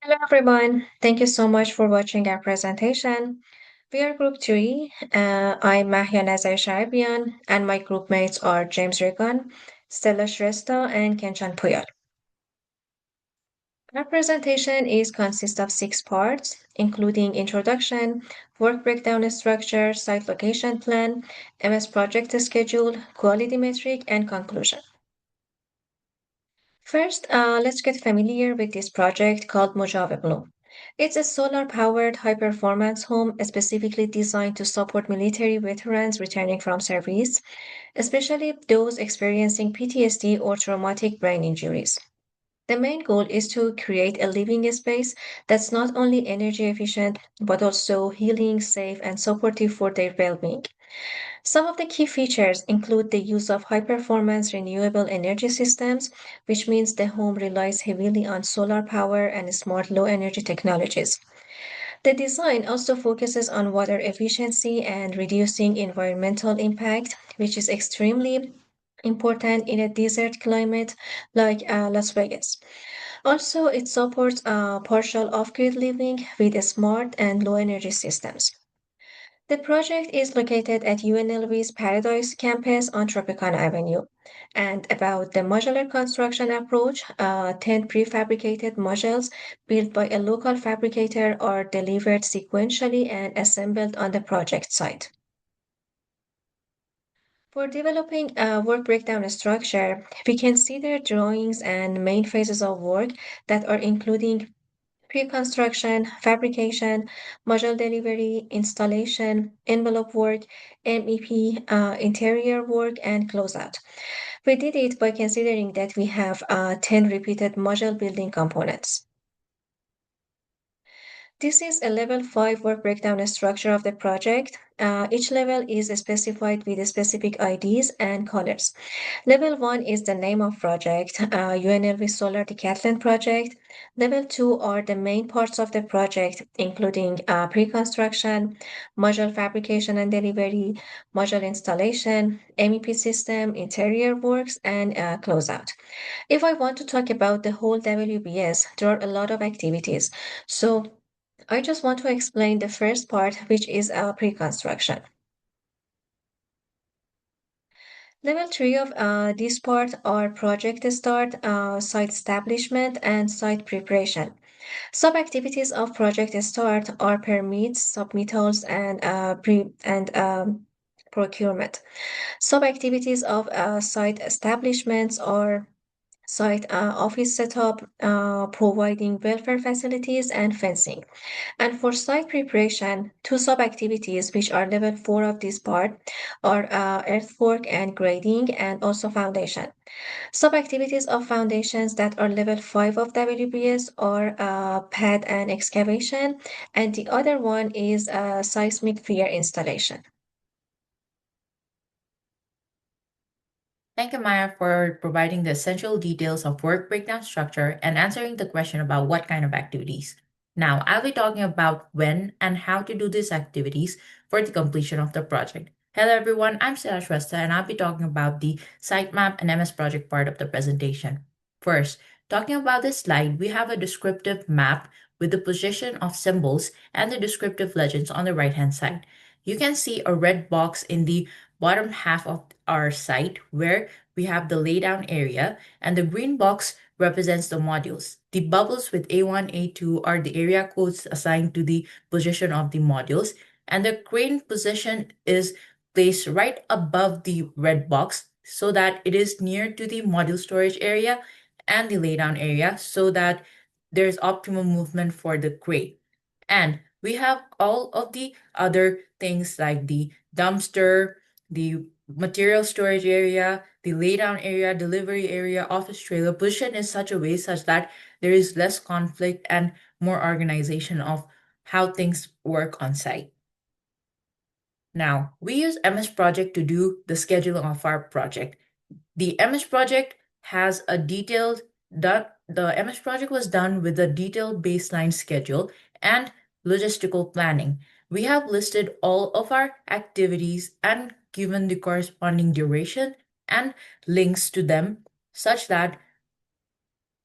Hello everyone. Thank you so much for watching our presentation. We are Group 3. I'm Mahya Nazarisharabian and my group mates are James Ragan, Stela Shrestha and Kanchan Phuyal. Our presentation is consists of 6 parts, including introduction, work breakdown structure, site location plan, MS project schedule, quality metric, and conclusion. First, let's get familiar with this project called Mojave Bloom. It's a solar-powered high-performance home specifically designed to support military veterans returning from service, especially those experiencing PTSD or traumatic brain injuries. The main goal is to create a living space that's not only energy efficient, but also healing, safe, and supportive for their well-being. Some of the key features include the use of high-performance renewable energy systems, which means the home relies heavily on solar power and smart low-energy technologies. The design also focuses on water efficiency and reducing environmental impact, which is extremely important in a desert climate like Las Vegas. Also, it supports partial off-grid living with smart and low-energy systems. The project is located at UNLV's Paradise campus on Tropicana Avenue. And about the modular construction approach, 10 prefabricated modules built by a local fabricator are delivered sequentially and assembled on the project site. For developing a work breakdown structure, we consider drawings and main phases of work that are including pre-construction, fabrication, module delivery, installation, envelope work, MEP, interior work, and closeout. We did it by considering that we have 10 repeated module building components. This is a level 5 work breakdown structure of the project. Each level is specified with specific IDs and colors. Level 1 is the name of project, UNLV Solar Decathlon project. Level 2 are the main parts of the project, including pre-construction, module fabrication and delivery, module installation, MEP system, interior works, and closeout. If I want to talk about the whole WBS, there are a lot of activities. So I just want to explain the first part, which is pre-construction. Level 3 of this part are project start, site establishment, and site preparation. Sub-activities of project start are permits, submittals, and procurement. Sub-activities of site establishments are site office setup, providing welfare facilities and fencing. And for site preparation, two sub-activities, which are level 4 of this part, are earthwork and grading, and also foundation. Sub-activities of foundations that are level 5 of WBS are pad and excavation, and the other one is seismic fear installation. Thank you, Maya, for providing the essential details of work breakdown structure and answering the question about what kind of activities. Now, I'll be talking about when and how to do these activities for the completion of the project. Hello, everyone. I'm Stela Shrestha, and I'll be talking about the sitemap and MS project part of the presentation. First, talking about this slide, we have a descriptive map with the position of symbols and the descriptive legends on the right-hand side. You can see a red box in the bottom half of our site where we have the laydown area, and the green box represents the modules. The bubbles with A1, A2 are the area codes assigned to the position of the modules, and the crane position is placed right above the red box so that it is near to the module storage area and the laydown area so that there's optimal movement for the crane. And we have all of the other things like the dumpster, the material storage area, the laydown area, delivery area, office trailer positioned in such a way such that there is less conflict and more organization of how things work on site. Now, we use MS Project to do the scheduling of our project. The MS Project has a detailed the MS Project was done with a detailed baseline schedule and logistical planning. We have listed all of our activities and given the corresponding duration and links to them such that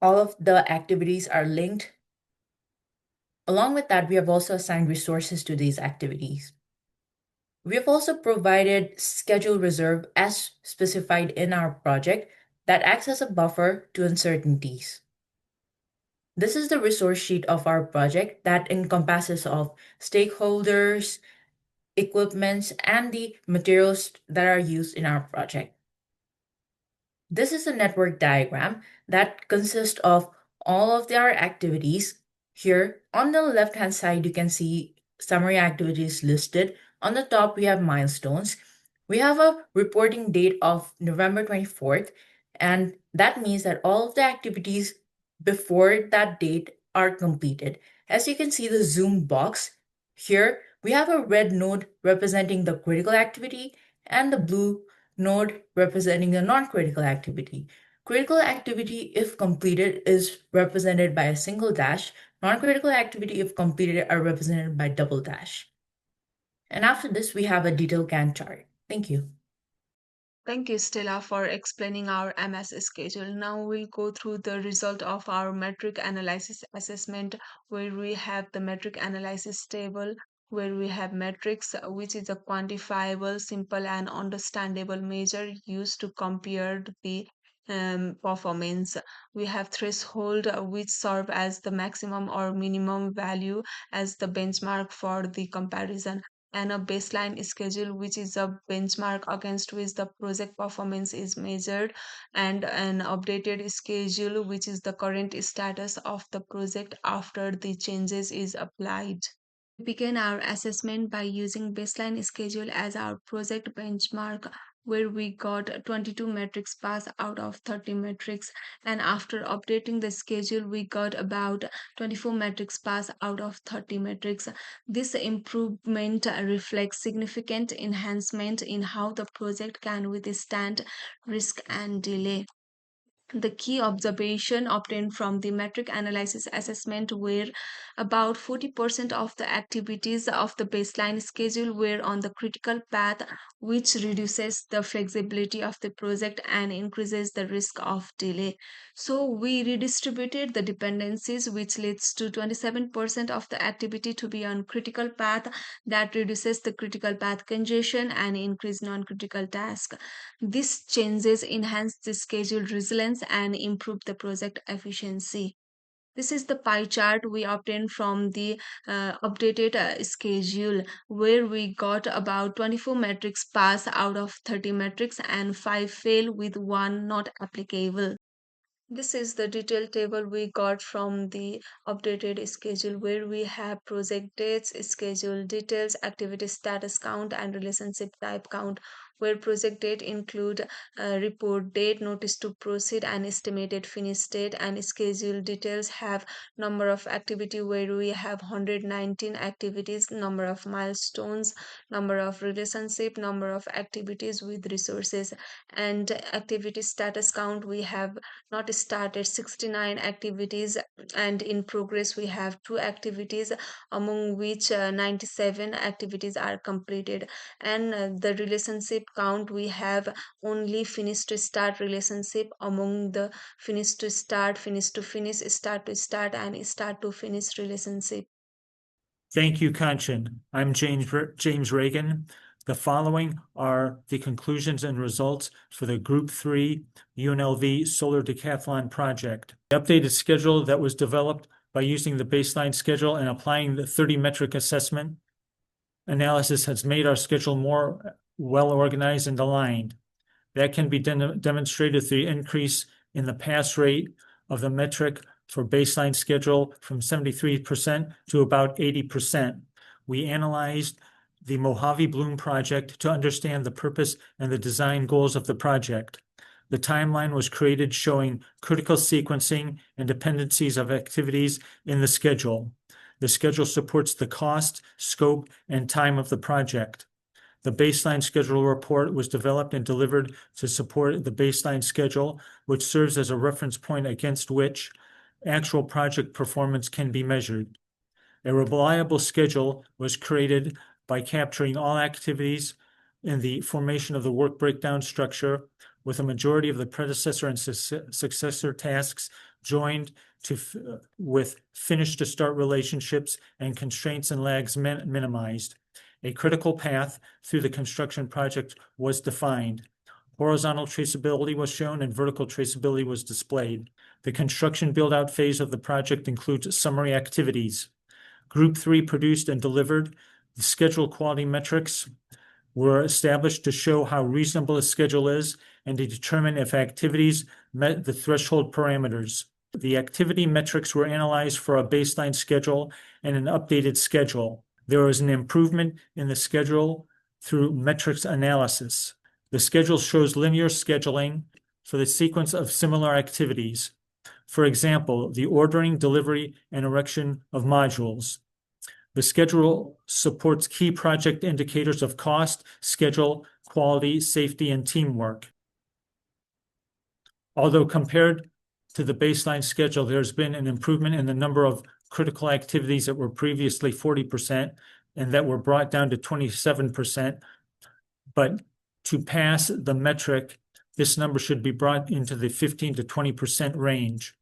all of the activities are linked Along with that, we have also assigned resources to these activities. We have also provided schedule reserve as specified in our project that acts as a buffer to uncertainties. This is the resource sheet of our project that encompasses of stakeholders, equipments, and the materials that are used in our project. This is a network diagram that consists of all of our activities. Here on the left-hand side, you can see summary activities listed. On the top, we have milestones. We have a reporting date of November 24th, and that means that all of the activities before that date are completed. As you can see the zoom box, here we have a red node representing the critical activity and the blue node representing the non-critical activity. Critical activity, if completed, is represented by a single dash. Non-critical activity, if completed, are represented by double dash. And after this, we have a detailed Gantt chart. Thank you. Thank you, Stella, for explaining our MS schedule. Now we'll go through the result of our metric analysis assessment, where we have the metric analysis table, where we have metrics, which is a quantifiable, simple, and understandable measure used to compare the performance. We have threshold, which serve as the maximum or minimum value as the benchmark for the comparison, and a baseline schedule, which is a benchmark against which the project performance is measured, and an updated schedule, which is the current status of the project after the changes is applied. We began our assessment by using baseline schedule as our project benchmark, where we got 22 metrics pass out of 30 metrics, and after updating the schedule we got about 24 metrics pass out of 30 metrics. This improvement reflects significant enhancement in how the project can withstand risk and delay. The key observation obtained from the metric analysis assessment were about 40% of the activities of the baseline schedule were on the critical path, which reduces the flexibility of the project and increases the risk of delay. So we redistributed the dependencies, which leads to 27% of the activity to be on critical path, that reduces the critical path congestion and increase non-critical task. These changes enhance the schedule resilience and improve the project efficiency. This is the pie chart we obtained from the updated schedule, where we got about 24 metrics pass out of 30 metrics and 5 fail with 1 not applicable. This is the detail table we got from the updated schedule, where we have project dates, schedule details, activity status count, and relationship type count, where project date include report date, notice to proceed, and estimated finish date, and schedule details have number of activity, where we have 119 activities, number of milestones, number of relationship, number of activities with resources, and activity status count we have not started 69 activities, and in progress we have 2 activities, among which 97 activities are completed, and the relationship count we have only finish to start relationship among the finish to start, finish to finish, start to start, and start to finish relationship. Thank you, Kanchan. I'm James Ragan. The following are the conclusions and results for the Group 3 UNLV Solar Decathlon project. The updated schedule that was developed by using the baseline schedule and applying the 30 metric assessment analysis has made our schedule more well organized and aligned. That can be demonstrated through the increase in the pass rate of the metric for baseline schedule from 73% to about 80%. We analyzed the Mojave Bloom project to understand the purpose and the design goals of the project. The timeline was created showing critical sequencing and dependencies of activities in the schedule. The schedule supports the cost, scope, and time of the project. The baseline schedule report was developed and delivered to support the baseline schedule, which serves as a reference point against which actual project performance can be measured. A reliable schedule was created by capturing all activities in the formation of the work breakdown structure, with a majority of the predecessor and successor tasks joined with finish to start relationships and constraints and lags minimized. A critical path through the construction project was defined. Horizontal traceability was shown and vertical traceability was displayed. The construction build-out phase of the project includes summary activities. Group 3 produced and delivered. The schedule quality metrics were established to show how reasonable a schedule is and to determine if activities met the threshold parameters. The activity metrics were analyzed for a baseline schedule and an updated schedule. There was an improvement in the schedule through metrics analysis. The schedule shows linear scheduling for the sequence of similar activities. For example, the ordering, delivery, and erection of modules. The schedule supports key project indicators of cost, schedule, quality, safety, and teamwork. Although compared to the baseline schedule, there's been an improvement in the number of critical activities that were previously 40% and that were brought down to 27%. But to pass the metric, this number should be brought into the 15 to 20% range.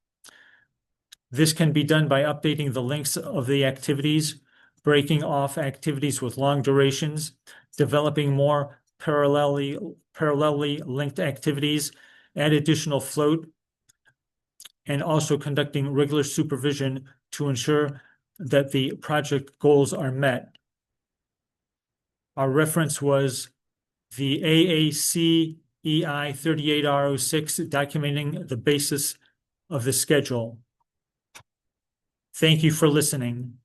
This can be done by updating the lengths of the activities, breaking off activities with long durations, developing more parallelly linked activities, add additional float, and also conducting regular supervision to ensure that the project goals are met. Our reference was the AAC EI 38R06 documenting the basis of the schedule. Thank you for listening.